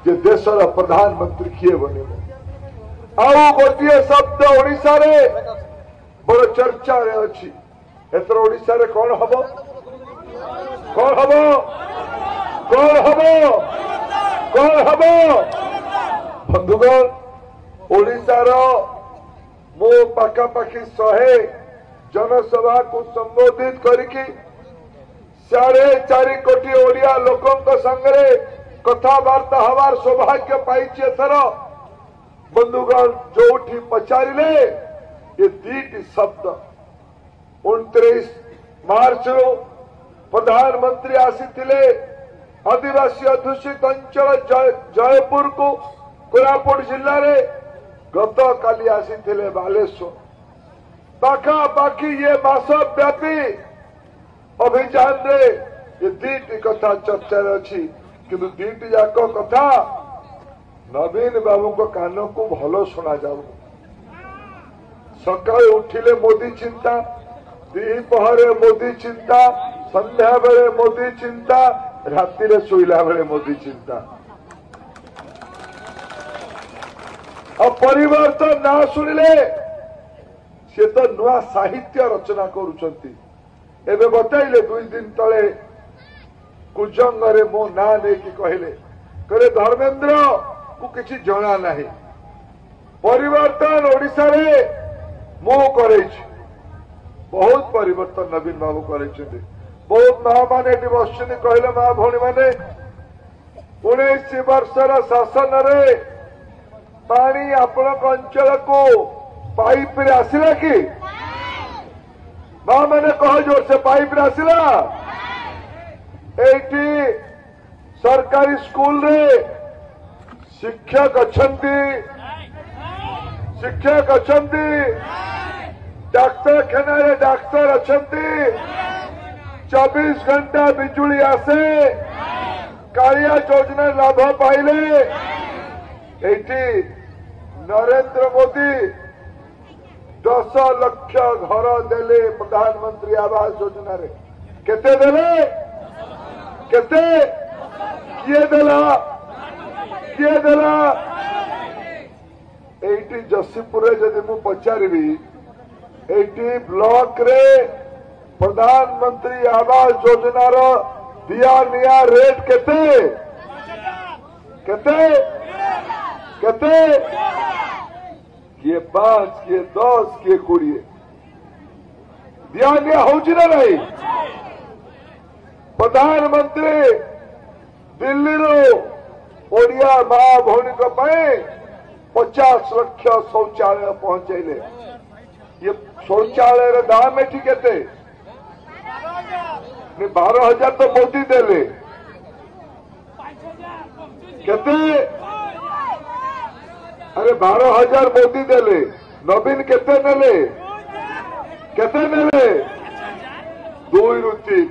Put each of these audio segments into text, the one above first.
जे देशर प्रधानमंत्री किए बनब आउ गोटे शब्द ओडिशा रे बड़ चर्चा रे अछि एथर ओडिशा रे कौन हबो कौन हबो कौन हबो कौन हबो बंधुगण ओडिशा रो मो पाखापाखि 100 जनसभा को संबोधित करके 4.5 कोटी ओडिया लोकों संगे कथबार्ता हवार सौभाग्य पाई एथर बंधुगण जो पचारे ये दीटी शब्द 29 मार्च रो प्रधानमंत्री आसी आदिवासी अध्युषित अंचल जयपुर को कोरापुट जिले रे गत काली आसी बालेश्वर पाखापाखि ये मासव्यापी अभियान रे ये दीटी कथा चर्चा अच्छी किंतु दीटी जाक कथा नवीन बाबू को कान को भल शुणा जाऊ सकाळे उठिले मोदी चिंता द्विपहरे मोदी चिंता संध्या बेले मोदी चिंता राति रे सोइला बेले मोदी चिंता अब परिवर्तन ना शुणिले से तो नुआ साहित्य रचना करुचंती एबे बताइले 2 दिन तले कुजंग रे मो ना ने कि कहले धर्मेंद्र को किसी जना नहीं परिवर्तन ओडिशा रे मो करे बहुत परिवर्तन नवीन बाबू करे बहुत माँ मैंने बस कहले माँ भौणी मैंने 19 वर्षर शासन रे पानी आपण अंचल को पाइप रे आसिला कि माँ मैंने कह जोर से पाइप रे आसिला एटी सरकारी स्कूल रे शिक्षक अच्छंती डाक्तर खाना रे डाक्तर अच्छंती 24 घंटा बिजुली आसे कालिया योजना लाभ पाइले एटी नरेंद्र मोदी 10 लाख घर देले प्रधानमंत्री आवास योजना रे केते देले केते किए देला एटी जसीपुर जदि मु पचारिबी एटी ब्लॉक रे प्रधानमंत्री आवास योजना रो दिया निया रेट केते केते केते किए 5 किए 10 किए 20 दिया निया होची ना नहीं प्रधानमंत्री दिल्ली रो ओडिया माँ भौणी 50 लाख शौचालय पहुंचेले ये शौचालय रे दाम एठी केते 12,000 तो मोदी देले केते अरे 12,000 मोदी देले नवीन केते नेले 2 रुचि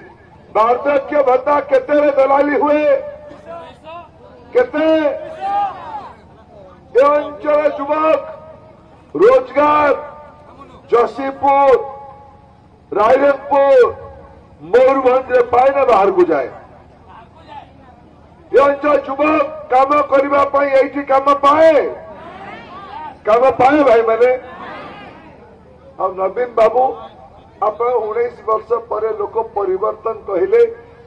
वार्धक्य भत्ता केते रे दलाली हुए केते अंचल युवक रोजगार जसीपुर रायरंगपुर मयूरभंज पाए बाहर को जाए ये अंचल युवक काम करने काम पाए भाई मैंने अब नवीन बाबू आप 19 वर्ष पर लोक परिवर्तन कहले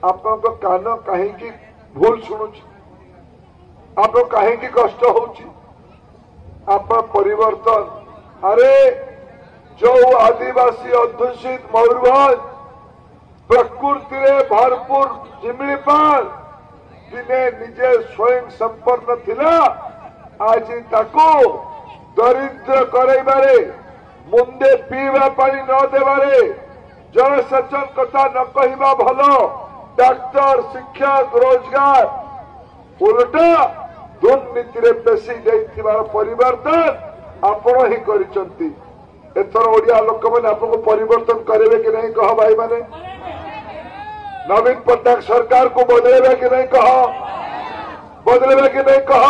आप कान कहीं भूल शुणु आप कहीं कष्ट होची आप परिवर्तन अरे जो आदिवासी अध्युषित मयूरभंज प्रकृति रे भरपूर शिमिलीपाल दिने निजे स्वयं संपन्न थिला आज ताको दरिद्र करैबारे मुंदे पीवा पानी न देवारे जलसेचन कथा न कहिबा भलो डाक्टर शिक्षक रोजगार उल्टा दुर्नीति रे पेशी देथिबार परिवर्तन आपण ही करिसंती एथर ओडिया लोक माने आपको परिवर्तन करेबे कि नहीं कह भाई माने नवीन पट्टनायक सरकार को बदलेबे कि नहीं कह बदलेबे कि नहीं कह